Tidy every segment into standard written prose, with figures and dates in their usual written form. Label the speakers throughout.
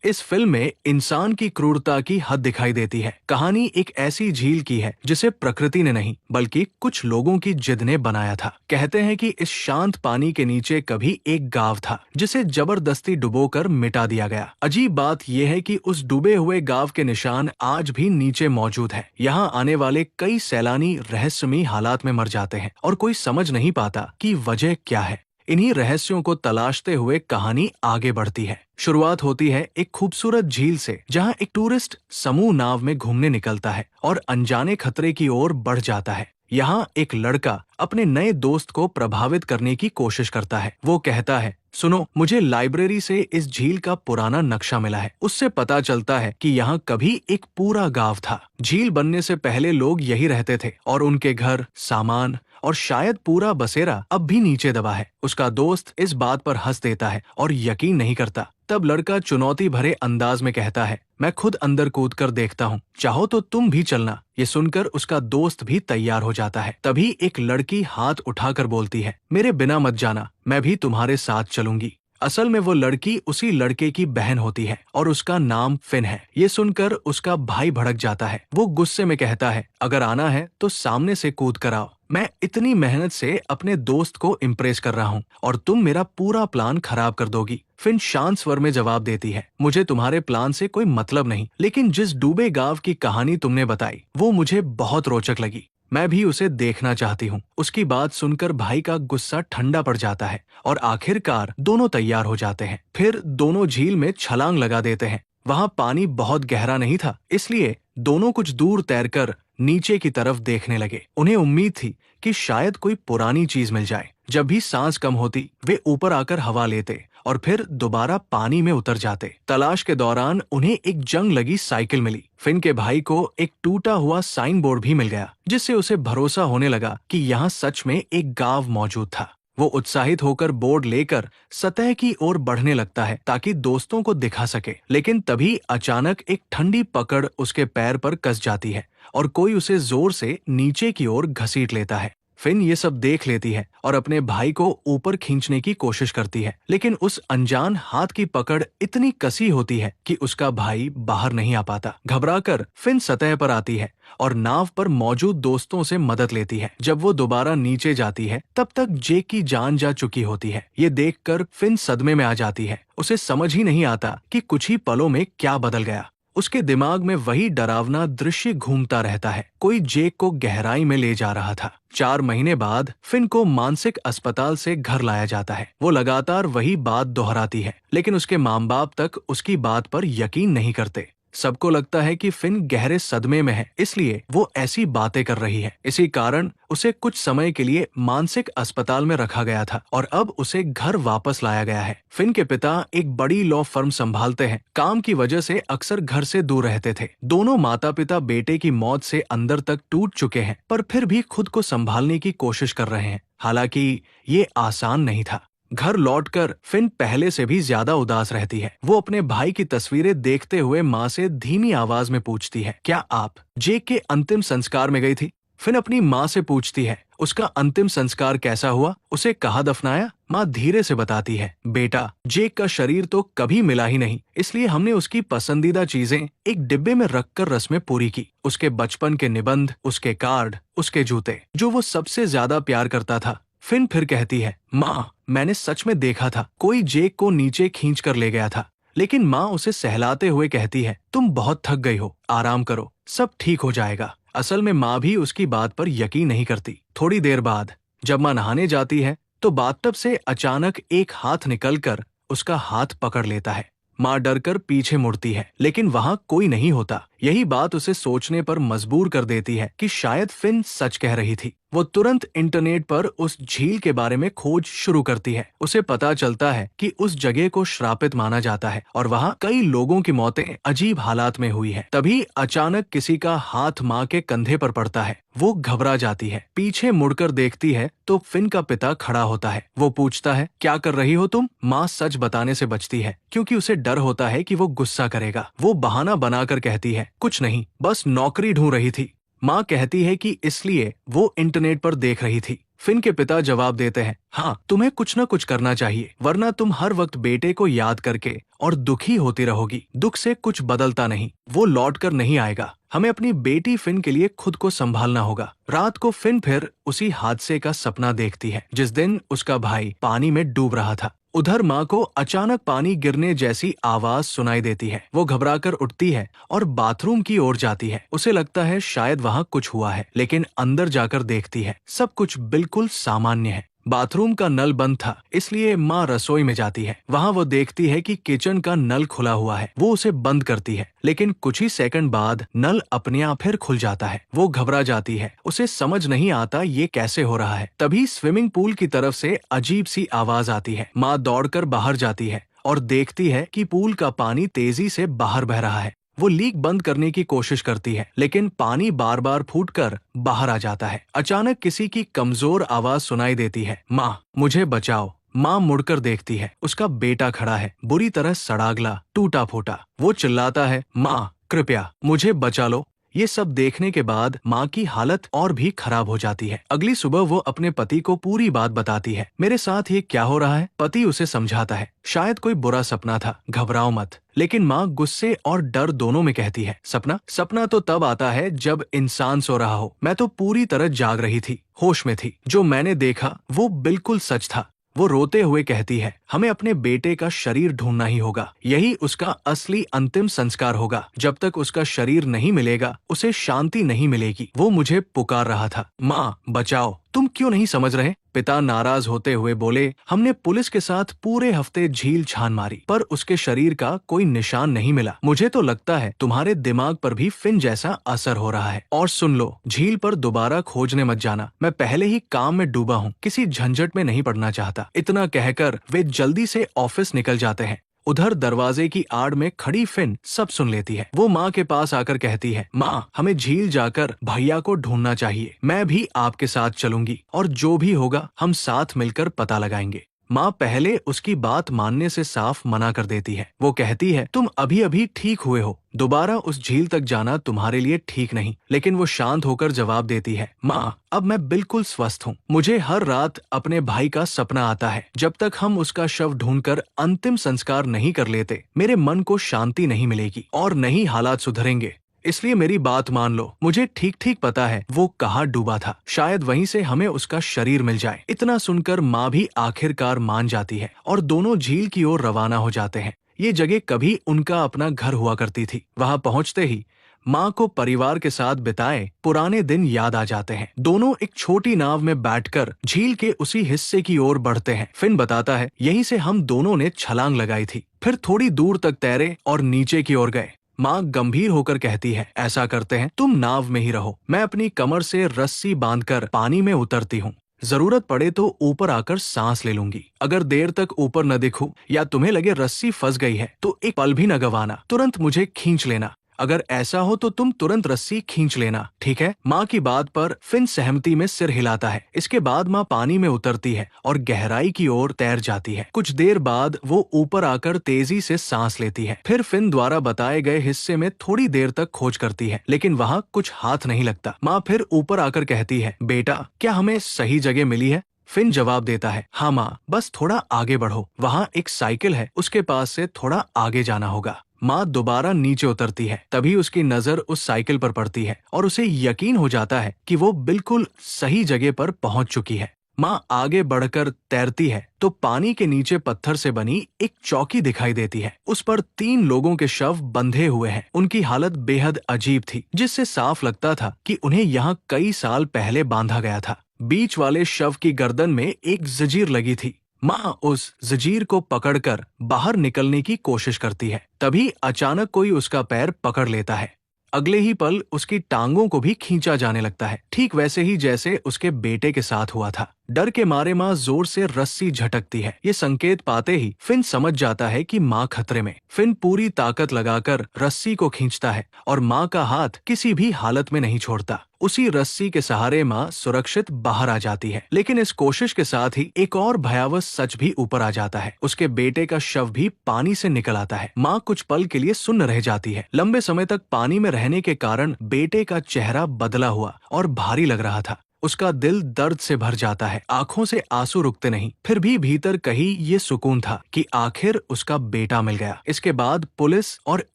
Speaker 1: इस फिल्म में इंसान की क्रूरता की हद दिखाई देती है। कहानी एक ऐसी झील की है जिसे प्रकृति ने नहीं बल्कि कुछ लोगों की जिद ने बनाया था। कहते हैं कि इस शांत पानी के नीचे कभी एक गांव था जिसे जबरदस्ती डुबोकर मिटा दिया गया। अजीब बात यह है कि उस डूबे हुए गांव के निशान आज भी नीचे मौजूद है। यहाँ आने वाले कई सैलानी रहस्यमयी हालात में मर जाते हैं और कोई समझ नहीं पाता कि वजह क्या है। इन्हीं रहस्यों को तलाशते हुए कहानी आगे बढ़ती है। शुरुआत होती है एक खूबसूरत झील से, जहां एक टूरिस्ट समूह नाव में घूमने निकलता है और अनजाने खतरे की ओर बढ़ जाता है। यहाँ एक लड़का अपने नए दोस्त को प्रभावित करने की कोशिश करता है। वो कहता है, सुनो, मुझे लाइब्रेरी से इस झील का पुराना नक्शा मिला है। उससे पता चलता है कि यहाँ कभी एक पूरा गांव था। झील बनने से पहले लोग यही रहते थे और उनके घर, सामान और शायद पूरा बसेरा अब भी नीचे दबा है। उसका दोस्त इस बात पर हंस देता है और यकीन नहीं करता। तब लड़का चुनौती भरे अंदाज में कहता है, मैं खुद अंदर कूद कर देखता हूँ, चाहो तो तुम भी चलना। ये सुनकर उसका दोस्त भी तैयार हो जाता है। तभी एक लड़की हाथ उठाकर बोलती है, मेरे बिना मत जाना, मैं भी तुम्हारे साथ चलूंगी। असल में वो लड़की उसी लड़के की बहन होती है और उसका नाम फिन है। ये सुनकर उसका भाई भड़क जाता है। वो गुस्से में कहता है, अगर आना है तो सामने से कूद कर आओ। मैं इतनी मेहनत से अपने दोस्त को इम्प्रेस कर रहा हूँ और तुम मेरा पूरा प्लान खराब कर दोगी। फिन शांत स्वर में जवाब देती है, मुझे तुम्हारे प्लान से कोई मतलब नहीं, लेकिन जिस डूबे गांव की कहानी तुमने बताई वो मुझे बहुत रोचक लगी। मैं भी उसे देखना चाहती हूँ। उसकी बात सुनकर भाई का गुस्सा ठंडा पड़ जाता है और आखिरकार दोनों तैयार हो जाते हैं। फिर दोनों झील में छलांग लगा देते हैं। वहाँ पानी बहुत गहरा नहीं था, इसलिए दोनों कुछ दूर तैरकर नीचे की तरफ देखने लगे। उन्हें उम्मीद थी कि शायद कोई पुरानी चीज मिल जाए। जब भी सांस कम होती, वे ऊपर आकर हवा लेते और फिर दोबारा पानी में उतर जाते। तलाश के दौरान उन्हें एक जंग लगी साइकिल मिली। फिन के भाई को एक टूटा हुआ साइन बोर्ड भी मिल गया, जिससे उसे भरोसा होने लगा कि यहाँ सच में एक गांव मौजूद था। वो उत्साहित होकर बोर्ड लेकर सतह की ओर बढ़ने लगता है ताकि दोस्तों को दिखा सके। लेकिन तभी अचानक एक ठंडी पकड़ उसके पैर पर कस जाती है और कोई उसे जोर से नीचे की ओर घसीट लेता है। फिन ये सब देख लेती है और अपने भाई को ऊपर खींचने की कोशिश करती है, लेकिन उस अनजान हाथ की पकड़ इतनी कसी होती है कि उसका भाई बाहर नहीं आ पाता। घबराकर फिन सतह पर आती है और नाव पर मौजूद दोस्तों से मदद लेती है। जब वो दोबारा नीचे जाती है, तब तक जेक की जान जा चुकी होती है। ये देखकर फिन सदमे में आ जाती है। उसे समझ ही नहीं आता कि कुछ ही पलों में क्या बदल गया। उसके दिमाग में वही डरावना दृश्य घूमता रहता है। कोई जेक को गहराई में ले जा रहा था। 4 महीने बाद फिन को मानसिक अस्पताल से घर लाया जाता है। वो लगातार वही बात दोहराती है, लेकिन उसके माँ बाप तक उसकी बात पर यकीन नहीं करते। सबको लगता है कि फिन गहरे सदमे में है, इसलिए वो ऐसी बातें कर रही है। इसी कारण उसे कुछ समय के लिए मानसिक अस्पताल में रखा गया था और अब उसे घर वापस लाया गया है। फिन के पिता एक बड़ी लॉ फर्म संभालते हैं। काम की वजह से अक्सर घर से दूर रहते थे। दोनों माता पिता बेटे की मौत से अंदर तक टूट चुके हैं, पर फिर भी खुद को संभालने की कोशिश कर रहे हैं। हालांकि ये आसान नहीं था। घर लौटकर फिन पहले से भी ज्यादा उदास रहती है। वो अपने भाई की तस्वीरें देखते हुए माँ से धीमी आवाज में पूछती है, क्या आप जेक के अंतिम संस्कार में गई थी? फिन अपनी माँ से पूछती है, उसका अंतिम संस्कार कैसा हुआ? उसे कहाँ दफनाया? माँ धीरे से बताती है, बेटा, जेक का शरीर तो कभी मिला ही नहीं, इसलिए हमने उसकी पसंदीदा चीजें एक डिब्बे में रखकर रस्में पूरी की। उसके बचपन के निबंध, उसके कार्ड, उसके जूते, जो वो सबसे ज्यादा प्यार करता था। फिन फिर कहती है, माँ, मैंने सच में देखा था, कोई जेक को नीचे खींच कर ले गया था। लेकिन माँ उसे सहलाते हुए कहती है, तुम बहुत थक गई हो, आराम करो, सब ठीक हो जाएगा। असल में माँ भी उसकी बात पर यकीन नहीं करती। थोड़ी देर बाद जब माँ नहाने जाती है, तो बाथटब से अचानक एक हाथ निकलकर उसका हाथ पकड़ लेता है। माँ डरकर पीछे मुड़ती है, लेकिन वहाँ कोई नहीं होता। यही बात उसे सोचने पर मजबूर कर देती है कि शायद फिन सच कह रही थी। वो तुरंत इंटरनेट पर उस झील के बारे में खोज शुरू करती है। उसे पता चलता है कि उस जगह को श्रापित माना जाता है और वहाँ कई लोगों की मौतें अजीब हालात में हुई है। तभी अचानक किसी का हाथ माँ के कंधे पर पड़ता है। वो घबरा जाती है, पीछे मुड़कर देखती है तो फिन का पिता खड़ा होता है। वो पूछता है, क्या कर रही हो तुम? माँ सच बताने से बचती है, क्योंकि उसे डर होता है कि वो गुस्सा करेगा। वो बहाना बनाकर कहती है, कुछ नहीं, बस नौकरी ढूंढ रही थी। माँ कहती है कि इसलिए वो इंटरनेट पर देख रही थी। फिन के पिता जवाब देते हैं, हाँ, तुम्हें कुछ न कुछ करना चाहिए, वरना तुम हर वक्त बेटे को याद करके और दुखी होती रहोगी। दुख से कुछ बदलता नहीं, वो लौट कर नहीं आएगा। हमें अपनी बेटी फिन के लिए खुद को संभालना होगा। रात को फिन फिर उसी हादसे का सपना देखती है जिस दिन उसका भाई पानी में डूब रहा था। उधर माँ को अचानक पानी गिरने जैसी आवाज सुनाई देती है। वो घबराकर उठती है और बाथरूम की ओर जाती है। उसे लगता है शायद वहाँ कुछ हुआ है, लेकिन अंदर जाकर देखती है सब कुछ बिल्कुल सामान्य है। बाथरूम का नल बंद था, इसलिए माँ रसोई में जाती है। वहाँ वो देखती है कि किचन का नल खुला हुआ है। वो उसे बंद करती है, लेकिन कुछ ही सेकंड बाद नल अपने आप फिर खुल जाता है। वो घबरा जाती है, उसे समझ नहीं आता ये कैसे हो रहा है। तभी स्विमिंग पूल की तरफ से अजीब सी आवाज आती है। माँ दौड़कर बाहर जाती है और देखती है कि पूल का पानी तेजी से बाहर बह रहा है। वो लीक बंद करने की कोशिश करती है, लेकिन पानी बार बार फूटकर बाहर आ जाता है। अचानक किसी की कमजोर आवाज सुनाई देती है, माँ, मुझे बचाओ। माँ मुड़कर देखती है, उसका बेटा खड़ा है, बुरी तरह सड़ागला, टूटा फूटा। वो चिल्लाता है, माँ, कृपया मुझे बचा लो। ये सब देखने के बाद माँ की हालत और भी खराब हो जाती है। अगली सुबह वो अपने पति को पूरी बात बताती है। मेरे साथ ये क्या हो रहा है? पति उसे समझाता है, शायद कोई बुरा सपना था, घबराओ मत। लेकिन माँ गुस्से और डर दोनों में कहती है, सपना तो तब आता है जब इंसान सो रहा हो। मैं तो पूरी तरह जाग रही थी, होश में थी। जो मैंने देखा वो बिल्कुल सच था। वो रोते हुए कहती है, हमें अपने बेटे का शरीर ढूंढना ही होगा। यही उसका असली अंतिम संस्कार होगा। जब तक उसका शरीर नहीं मिलेगा, उसे शांति नहीं मिलेगी। वो मुझे पुकार रहा था, माँ बचाओ। तुम क्यों नहीं समझ रहे? पिता नाराज होते हुए बोले, हमने पुलिस के साथ पूरे हफ्ते झील छान मारी, पर उसके शरीर का कोई निशान नहीं मिला। मुझे तो लगता है तुम्हारे दिमाग पर भी फिन जैसा असर हो रहा है। और सुन लो, झील पर दोबारा खोजने मत जाना। मैं पहले ही काम में डूबा हूँ, किसी झंझट में नहीं पड़ना चाहता। इतना कहकर वे जल्दी से ऑफिस निकल जाते हैं। उधर दरवाजे की आड़ में खड़ी फिन सब सुन लेती है। वो माँ के पास आकर कहती है, माँ, हमें झील जाकर भैया को ढूंढना चाहिए। मैं भी आपके साथ चलूंगी और जो भी होगा हम साथ मिलकर पता लगाएंगे। माँ पहले उसकी बात मानने से साफ मना कर देती है। वो कहती है, तुम अभी अभी ठीक हुए हो, दोबारा उस झील तक जाना तुम्हारे लिए ठीक नहीं। लेकिन वो शांत होकर जवाब देती है, माँ, अब मैं बिल्कुल स्वस्थ हूँ। मुझे हर रात अपने भाई का सपना आता है। जब तक हम उसका शव ढूंढकर अंतिम संस्कार नहीं कर लेते, मेरे मन को शांति नहीं मिलेगी और नहीं हालात सुधरेंगे। इसलिए मेरी बात मान लो। मुझे ठीक ठीक पता है वो कहाँ डूबा था। शायद वहीं से हमें उसका शरीर मिल जाए। इतना सुनकर माँ भी आखिरकार मान जाती है और दोनों झील की ओर रवाना हो जाते हैं। ये जगह कभी उनका अपना घर हुआ करती थी। वहाँ पहुँचते ही माँ को परिवार के साथ बिताए पुराने दिन याद आ जाते हैं। दोनों एक छोटी नाव में बैठकर झील के उसी हिस्से की ओर बढ़ते हैं। फिन बताता है, यहीं से हम दोनों ने छलांग लगाई थी। फिर थोड़ी दूर तक तैरे और नीचे की ओर गए। माँ गंभीर होकर कहती है, ऐसा करते हैं, तुम नाव में ही रहो। मैं अपनी कमर से रस्सी बांधकर पानी में उतरती हूँ। जरूरत पड़े तो ऊपर आकर सांस ले लूंगी। अगर देर तक ऊपर न दिखूं या तुम्हें लगे रस्सी फंस गई है तो एक पल भी न गवाना, तुरंत मुझे खींच लेना। अगर ऐसा हो तो तुम तुरंत रस्सी खींच लेना, ठीक है? माँ की बात पर फिन सहमति में सिर हिलाता है। इसके बाद माँ पानी में उतरती है और गहराई की ओर तैर जाती है। कुछ देर बाद वो ऊपर आकर तेजी से सांस लेती है। फिर फिन द्वारा बताए गए हिस्से में थोड़ी देर तक खोज करती है, लेकिन वहाँ कुछ हाथ नहीं लगता। माँ फिर ऊपर आकर कहती है, बेटा, क्या हमें सही जगह मिली है? फिन जवाब देता है, हाँ माँ, बस थोड़ा आगे बढ़ो, वहाँ एक साइकिल है, उसके पास से थोड़ा आगे जाना होगा। माँ दोबारा नीचे उतरती है। तभी उसकी नजर उस साइकिल पर पड़ती है और उसे यकीन हो जाता है कि वो बिल्कुल सही जगह पर पहुंच चुकी है। माँ आगे बढ़कर तैरती है तो पानी के नीचे पत्थर से बनी एक चौकी दिखाई देती है। उस पर 3 लोगों के शव बंधे हुए हैं। उनकी हालत बेहद अजीब थी, जिससे साफ लगता था कि उन्हें यहाँ कई साल पहले बांधा गया था। बीच वाले शव की गर्दन में एक जंजीर लगी थी। माँ उस जंजीर को पकड़कर बाहर निकलने की कोशिश करती है। तभी अचानक कोई उसका पैर पकड़ लेता है। अगले ही पल उसकी टांगों को भी खींचा जाने लगता है, ठीक वैसे ही जैसे उसके बेटे के साथ हुआ था। डर के मारे माँ जोर से रस्सी झटकती है। ये संकेत पाते ही फिन समझ जाता है कि माँ खतरे में। फिन पूरी ताकत लगाकर रस्सी को खींचता है और माँ का हाथ किसी भी हालत में नहीं छोड़ता। उसी रस्सी के सहारे माँ सुरक्षित बाहर आ जाती है। लेकिन इस कोशिश के साथ ही एक और भयावह सच भी ऊपर आ जाता है। उसके बेटे का शव भी पानी से निकल आता है। माँ कुछ पल के लिए सुन्न रह जाती है। लंबे समय तक पानी में रहने के कारण बेटे का चेहरा बदला हुआ और भारी लग रहा था। उसका दिल दर्द से भर जाता है, आंखों से आंसू रुकते नहीं। फिर भी भीतर कहीं ये सुकून था कि आखिर उसका बेटा मिल गया। इसके बाद पुलिस और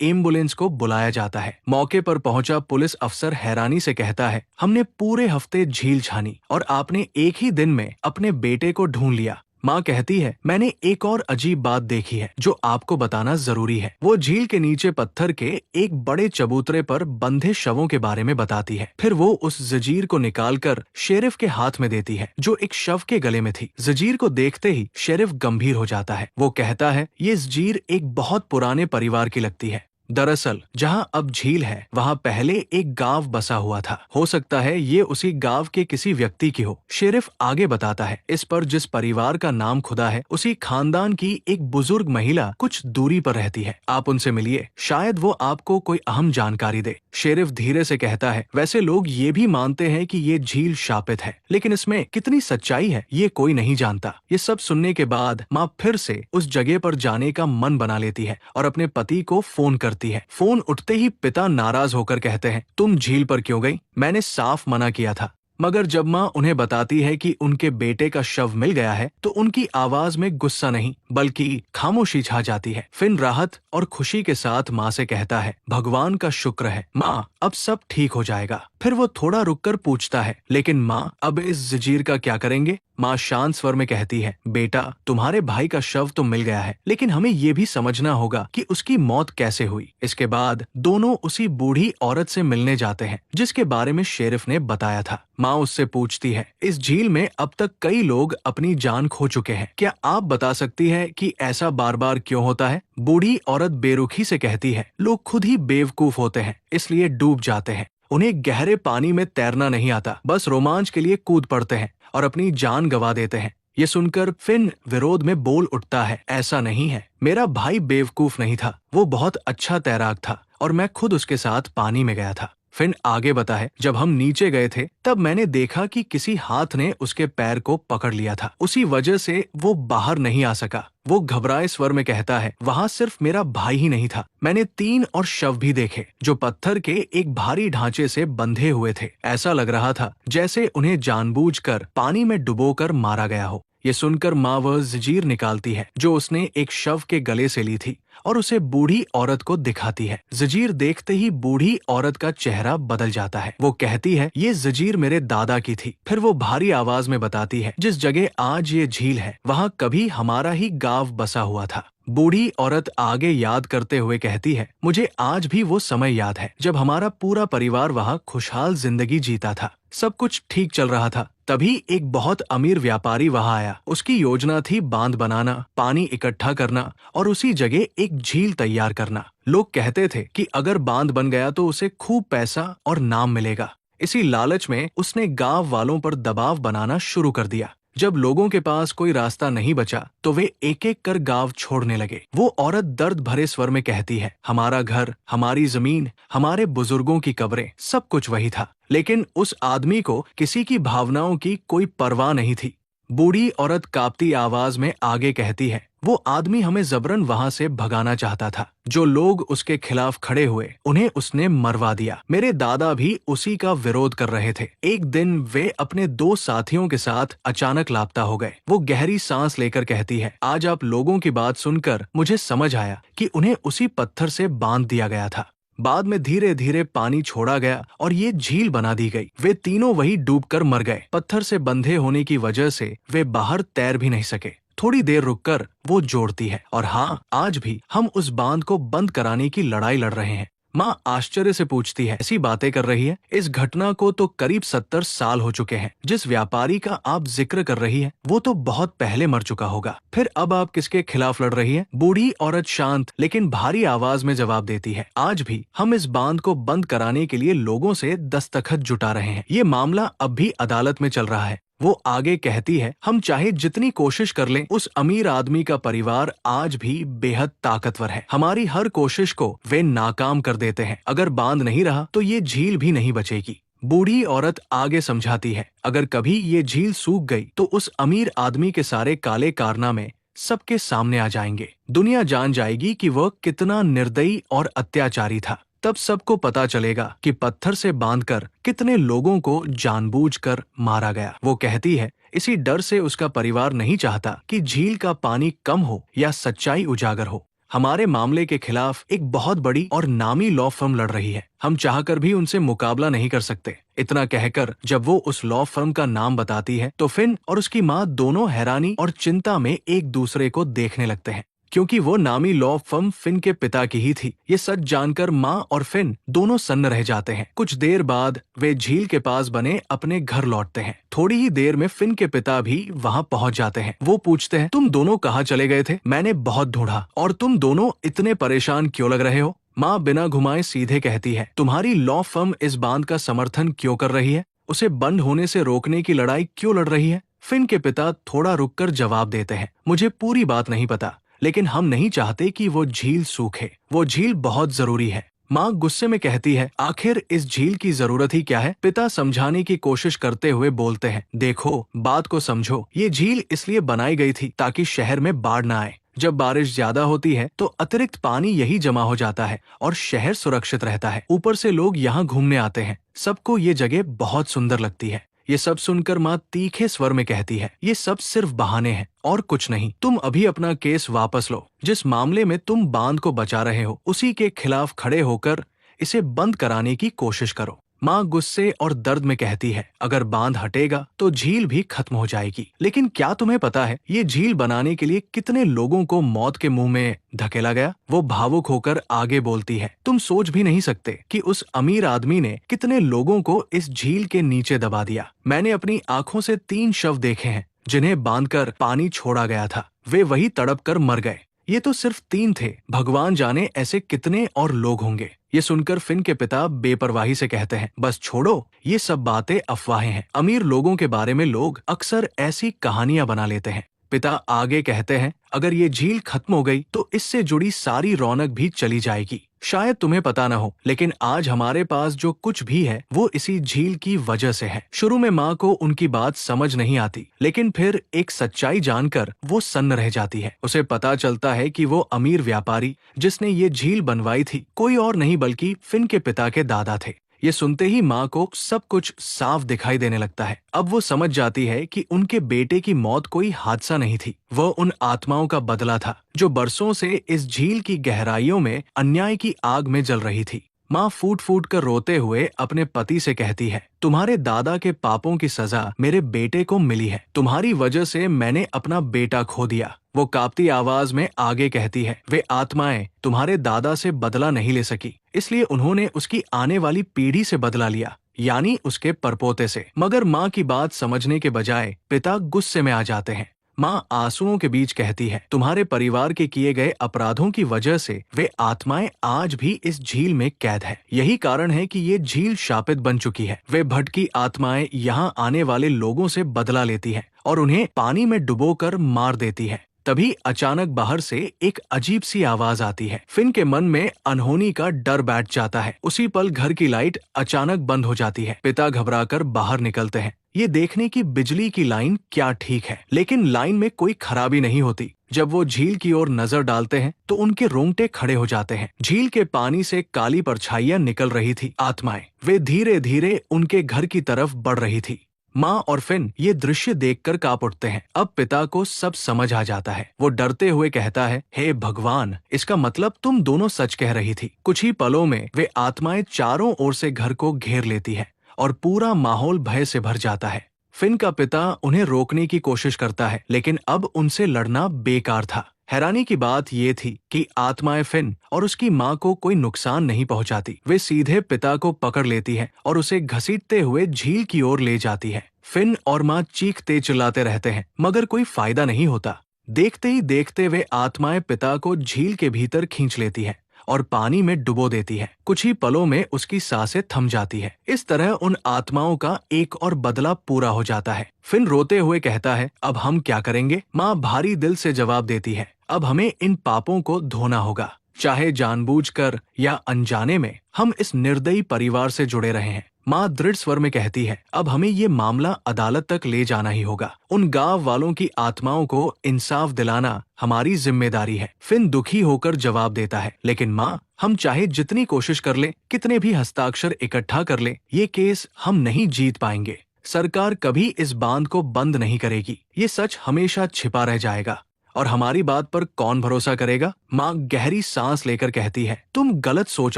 Speaker 1: एम्बुलेंस को बुलाया जाता है। मौके पर पहुंचा पुलिस अफसर हैरानी से कहता है, हमने पूरे हफ्ते झील छानी और आपने एक ही दिन में अपने बेटे को ढूंढ लिया। माँ कहती है, मैंने एक और अजीब बात देखी है जो आपको बताना जरूरी है। वो झील के नीचे पत्थर के एक बड़े चबूतरे पर बंधे शवों के बारे में बताती है। फिर वो उस जंजीर को निकालकर शेरिफ के हाथ में देती है जो एक शव के गले में थी। जंजीर को देखते ही शेरिफ गंभीर हो जाता है। वो कहता है, ये जंजीर एक बहुत पुराने परिवार की लगती है। दरअसल जहां अब झील है वहां पहले एक गांव बसा हुआ था। हो सकता है ये उसी गांव के किसी व्यक्ति की हो। शेरिफ आगे बताता है, इस पर जिस परिवार का नाम खुदा है उसी खानदान की एक बुजुर्ग महिला कुछ दूरी पर रहती है। आप उनसे मिलिए, शायद वो आपको कोई अहम जानकारी दे। शेरिफ धीरे से कहता है, वैसे लोग ये भी मानते हैं कि ये झील शापित है, लेकिन इसमें कितनी सच्चाई है ये कोई नहीं जानता। ये सब सुनने के बाद माँ फिर से उस जगह पर जाने का मन बना लेती है और अपने पति को फोन करती है। फोन उठते ही पिता नाराज होकर कहते हैं, तुम झील पर क्यों गई? मैंने साफ मना किया था। मगर जब माँ उन्हें बताती है कि उनके बेटे का शव मिल गया है तो उनकी आवाज में गुस्सा नहीं बल्कि खामोशी छा जाती है। फिन राहत और खुशी के साथ माँ से कहता है, भगवान का शुक्र है माँ, अब सब ठीक हो जाएगा। फिर वो थोड़ा रुककर पूछता है, लेकिन माँ अब इस जंजीर का क्या करेंगे? माँ शांत स्वर में कहती है, बेटा तुम्हारे भाई का शव तो मिल गया है, लेकिन हमें ये भी समझना होगा कि उसकी मौत कैसे हुई। इसके बाद दोनों उसी बूढ़ी औरत से मिलने जाते हैं जिसके बारे में शेरिफ ने बताया था। माँ उससे पूछती है, इस झील में अब तक कई लोग अपनी जान खो चुके हैं, क्या आप बता सकती है कि ऐसा बार बार क्यों होता है? बूढ़ी औरत बेरुखी से कहती है, लोग खुद ही बेवकूफ होते हैं इसलिए डूब जाते हैं। उन्हें गहरे पानी में तैरना नहीं आता, बस रोमांच के लिए कूद पड़ते हैं और अपनी जान गंवा देते हैं। ये सुनकर फिन विरोध में बोल उठता है, ऐसा नहीं है, मेरा भाई बेवकूफ नहीं था, वो बहुत अच्छा तैराक था और मैं खुद उसके साथ पानी में गया था। फिन आगे बता है, जब हम नीचे गए थे तब मैंने देखा कि किसी हाथ ने उसके पैर को पकड़ लिया था, उसी वजह से वो बाहर नहीं आ सका। वो घबराए स्वर में कहता है, वहाँ सिर्फ मेरा भाई ही नहीं था, मैंने 3 और शव भी देखे जो पत्थर के एक भारी ढांचे से बंधे हुए थे। ऐसा लग रहा था जैसे उन्हें जानबूझकर पानी में डुबोकर मारा गया हो। ये सुनकर माँ वह जंजीर निकालती है जो उसने एक शव के गले से ली थी और उसे बूढ़ी औरत को दिखाती है। जंजीर देखते ही बूढ़ी औरत का चेहरा बदल जाता है। वो कहती है, ये जंजीर मेरे दादा की थी। फिर वो भारी आवाज में बताती है, जिस जगह आज ये झील है वहाँ कभी हमारा ही गांव बसा हुआ था। बूढ़ी औरत आगे याद करते हुए कहती है, मुझे आज भी वो समय याद है जब हमारा पूरा परिवार वहाँ खुशहाल जिंदगी जीता था, सब कुछ ठीक चल रहा था। तभी एक बहुत अमीर व्यापारी वहाँ आया। उसकी योजना थी बांध बनाना, पानी इकट्ठा करना और उसी जगह एक झील तैयार करना। लोग कहते थे कि अगर बांध बन गया तो उसे खूब पैसा और नाम मिलेगा। इसी लालच में उसने गांव वालों पर दबाव बनाना शुरू कर दिया। जब लोगों के पास कोई रास्ता नहीं बचा तो वे एक एक कर गांव छोड़ने लगे। वो औरत दर्द भरे स्वर में कहती है, हमारा घर, हमारी जमीन, हमारे बुजुर्गों की कब्रें, सब कुछ वही था, लेकिन उस आदमी को किसी की भावनाओं की कोई परवाह नहीं थी। बूढ़ी औरत कांपती आवाज में आगे कहती है, वो आदमी हमें जबरन वहां से भगाना चाहता था। जो लोग उसके खिलाफ खड़े हुए उन्हें उसने मरवा दिया। मेरे दादा भी उसी का विरोध कर रहे थे। एक दिन वे अपने 2 साथियों के साथ अचानक लापता हो गए। वो गहरी सांस लेकर कहती है, आज आप लोगों की बात सुनकर मुझे समझ आया कि उन्हें उसी पत्थर से बांध दिया गया था। बाद में धीरे धीरे पानी छोड़ा गया और ये झील बना दी गई। वे तीनों वही डूबकर मर गए। पत्थर से बंधे होने की वजह से वे बाहर तैर भी नहीं सके। थोड़ी देर रुककर वो जोड़ती है, और हाँ, आज भी हम उस बांध को बंद कराने की लड़ाई लड़ रहे हैं। माँ आश्चर्य से पूछती है, ऐसी बातें कर रही है? इस घटना को तो करीब 70 साल हो चुके हैं। जिस व्यापारी का आप जिक्र कर रही है वो तो बहुत पहले मर चुका होगा। फिर अब आप किसके खिलाफ लड़ रही है? बूढ़ी औरत शांत लेकिन भारी आवाज में जवाब देती है, आज भी हम इस बांध को बंद कराने के लिए लोगों से दस्तखत जुटा रहे हैं। ये मामला अब भी अदालत में चल रहा है। वो आगे कहती है, हम चाहे जितनी कोशिश कर लें, उस अमीर आदमी का परिवार आज भी बेहद ताकतवर है। हमारी हर कोशिश को वे नाकाम कर देते हैं। अगर बांध नहीं रहा तो ये झील भी नहीं बचेगी। बूढ़ी औरत आगे समझाती है, अगर कभी ये झील सूख गई तो उस अमीर आदमी के सारे काले कारनामे सबके सामने आ जाएंगे। दुनिया जान जाएगी कि वह कितना निर्दयी और अत्याचारी था। तब सबको पता चलेगा कि पत्थर से बांधकर कितने लोगों को जानबूझकर मारा गया। वो कहती है इसी डर से उसका परिवार नहीं चाहता कि झील का पानी कम हो या सच्चाई उजागर हो। हमारे मामले के खिलाफ एक बहुत बड़ी और नामी लॉ फर्म लड़ रही है। हम चाहकर भी उनसे मुकाबला नहीं कर सकते। इतना कहकर जब वो उस लॉ फर्म का नाम बताती है तो फिन और उसकी माँ दोनों हैरानी और चिंता में एक दूसरे को देखने लगते हैं, क्योंकि वो नामी लॉ फर्म फिन के पिता की ही थी। ये सच जानकर माँ और फिन दोनों सन्न रह जाते हैं। कुछ देर बाद वे झील के पास बने अपने घर लौटते हैं। थोड़ी ही देर में फिन के पिता भी वहाँ पहुँच जाते हैं। वो पूछते हैं, तुम दोनों कहाँ चले गए थे? मैंने बहुत ढूंढा और तुम दोनों इतने परेशान क्यों लग रहे हो? माँ बिना घुमाए सीधे कहती है, तुम्हारी लॉ फर्म इस बांध का समर्थन क्यों कर रही है? उसे बंद होने से रोकने की लड़ाई क्यों लड़ रही है? फिन के पिता थोड़ा रुककर जवाब देते हैं, मुझे पूरी बात नहीं पता, लेकिन हम नहीं चाहते कि वो झील सूखे। वो झील बहुत जरूरी है। माँ गुस्से में कहती है, आखिर इस झील की जरूरत ही क्या है? पिता समझाने की कोशिश करते हुए बोलते हैं, देखो बात को समझो, ये झील इसलिए बनाई गई थी ताकि शहर में बाढ़ न आए। जब बारिश ज्यादा होती है तो अतिरिक्त पानी यही जमा हो जाता है और शहर सुरक्षित रहता है। ऊपर से लोग यहाँ घूमने आते हैं, सबको ये जगह बहुत सुंदर लगती है। ये सब सुनकर माँ तीखे स्वर में कहती है, ये सब सिर्फ बहाने हैं और कुछ नहीं। तुम अभी अपना केस वापस लो। जिस मामले में तुम बांध को बचा रहे हो उसी के खिलाफ खड़े होकर इसे बंद कराने की कोशिश करो। माँ गुस्से और दर्द में कहती है, अगर बांध हटेगा तो झील भी खत्म हो जाएगी। लेकिन क्या तुम्हें पता है ये झील बनाने के लिए कितने लोगों को मौत के मुंह में धकेला गया? वो भावुक होकर आगे बोलती है, तुम सोच भी नहीं सकते कि उस अमीर आदमी ने कितने लोगों को इस झील के नीचे दबा दिया। मैंने अपनी आंखों से 3 शव देखे हैं जिन्हें बांधकर पानी छोड़ा गया था। वे वही तड़प कर मर गए। ये तो सिर्फ 3 थे, भगवान जाने ऐसे कितने और लोग होंगे। ये सुनकर फिन के पिता बेपरवाही से कहते हैं, बस छोड़ो, ये सब बातें अफवाहें हैं। अमीर लोगों के बारे में लोग अक्सर ऐसी कहानियां बना लेते हैं। पिता आगे कहते हैं, अगर ये झील खत्म हो गई तो इससे जुड़ी सारी रौनक भी चली जाएगी। शायद तुम्हें पता न हो, लेकिन आज हमारे पास जो कुछ भी है वो इसी झील की वजह से है। शुरू में माँ को उनकी बात समझ नहीं आती, लेकिन फिर एक सच्चाई जानकर वो सन्न रह जाती है। उसे पता चलता है कि वो अमीर व्यापारी जिसने ये झील बनवाई थी कोई और नहीं बल्कि फिन के पिता के दादा थे। ये सुनते ही माँ को सब कुछ साफ दिखाई देने लगता है। अब वो समझ जाती है कि उनके बेटे की मौत कोई हादसा नहीं थी, वह उन आत्माओं का बदला था जो बरसों से इस झील की गहराइयों में अन्याय की आग में जल रही थी। माँ फूट फूट कर रोते हुए अपने पति से कहती है, तुम्हारे दादा के पापों की सजा मेरे बेटे को मिली है। तुम्हारी वजह से मैंने अपना बेटा खो दिया। वो कांपती आवाज में आगे कहती है, वे आत्माएं तुम्हारे दादा से बदला नहीं ले सकी, इसलिए उन्होंने उसकी आने वाली पीढ़ी से बदला लिया, यानी उसके परपोते से। मगर माँ की बात समझने के बजाय पिता गुस्से में आ जाते हैं। माँ आंसुओं के बीच कहती है, तुम्हारे परिवार के किए गए अपराधों की वजह से वे आत्माएं आज भी इस झील में कैद है। यही कारण है कि ये झील शापित बन चुकी है। वे भटकी आत्माएं यहाँ आने वाले लोगों से बदला लेती है और उन्हें पानी में डुबोकर मार देती है। तभी अचानक बाहर से एक अजीब सी आवाज आती है। फिन के मन में अनहोनी का डर बैठ जाता है। उसी पल घर की लाइट अचानक बंद हो जाती है। पिता घबराकर बाहर निकलते हैं, ये देखने की बिजली की लाइन क्या ठीक है, लेकिन लाइन में कोई खराबी नहीं होती। जब वो झील की ओर नजर डालते हैं तो उनके रोंगटे खड़े हो जाते हैं। झील के पानी से काली परछाइयां निकल रही थी। आत्माएं वे धीरे धीरे उनके घर की तरफ बढ़ रही थी। माँ और फिन ये दृश्य देखकर कांप उठते हैं। अब पिता को सब समझ आ जाता है। वो डरते हुए कहता है, हे भगवान, इसका मतलब तुम दोनों सच कह रही थी। कुछ ही पलों में वे आत्माएं चारों ओर से घर को घेर लेती है और पूरा माहौल भय से भर जाता है। फिन का पिता उन्हें रोकने की कोशिश करता है, लेकिन अब उनसे लड़ना बेकार था। हैरानी की बात ये थी कि आत्माएं फिन और उसकी माँ को कोई नुकसान नहीं पहुंचाती। वे सीधे पिता को पकड़ लेती है और उसे घसीटते हुए झील की ओर ले जाती है। फिन और माँ चीखते चिल्लाते रहते हैं, मगर कोई फायदा नहीं होता। देखते ही देखते वे आत्माएं पिता को झील के भीतर खींच लेती है और पानी में डुबो देती है। कुछ ही पलों में उसकी सांसें थम जाती है। इस तरह उन आत्माओं का एक और बदला पूरा हो जाता है। फिन रोते हुए कहता है, अब हम क्या करेंगे? माँ भारी दिल से जवाब देती है, अब हमें इन पापों को धोना होगा, चाहे जानबूझकर या अनजाने में हम इस निर्दयी परिवार से जुड़े रहे हैं। माँ दृढ़ स्वर में कहती है, अब हमें ये मामला अदालत तक ले जाना ही होगा। उन गांव वालों की आत्माओं को इंसाफ दिलाना हमारी जिम्मेदारी है। फिन दुखी होकर जवाब देता है, लेकिन माँ, हम चाहे जितनी कोशिश कर लें, कितने भी हस्ताक्षर इकट्ठा कर लें, ये केस हम नहीं जीत पाएंगे। सरकार कभी इस बांध को बंद नहीं करेगी। ये सच हमेशा छिपा रह जाएगा। और हमारी बात पर कौन भरोसा करेगा? माँ गहरी सांस लेकर कहती है, तुम गलत सोच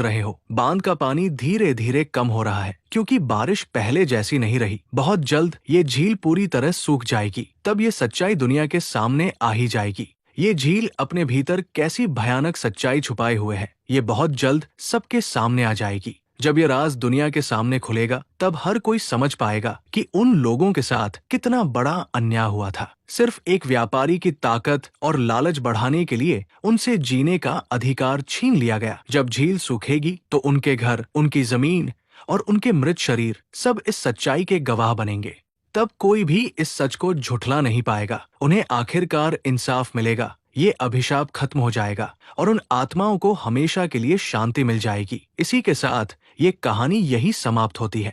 Speaker 1: रहे हो। बांध का पानी धीरे धीरे कम हो रहा है, क्योंकि बारिश पहले जैसी नहीं रही। बहुत जल्द ये झील पूरी तरह सूख जाएगी। तब ये सच्चाई दुनिया के सामने आ ही जाएगी। ये झील अपने भीतर कैसी भयानक सच्चाई छुपाए हुए है, ये बहुत जल्द सबके सामने आ जाएगी। जब ये राज दुनिया के सामने खुलेगा, तब हर कोई समझ पाएगा कि उन लोगों के साथ कितना बड़ा अन्याय हुआ था। सिर्फ एक व्यापारी की ताकत और लालच बढ़ाने के लिए उनसे जीने का अधिकार छीन लिया गया। जब झील सूखेगी तो उनके घर, उनकी जमीन और उनके मृत शरीर सब इस सच्चाई के गवाह बनेंगे। तब कोई भी इस सच को झुठला नहीं पाएगा। उन्हें आखिरकार इंसाफ मिलेगा। ये अभिशाप खत्म हो जाएगा और उन आत्माओं को हमेशा के लिए शांति मिल जाएगी। इसी के साथ ये कहानी यही समाप्त होती है।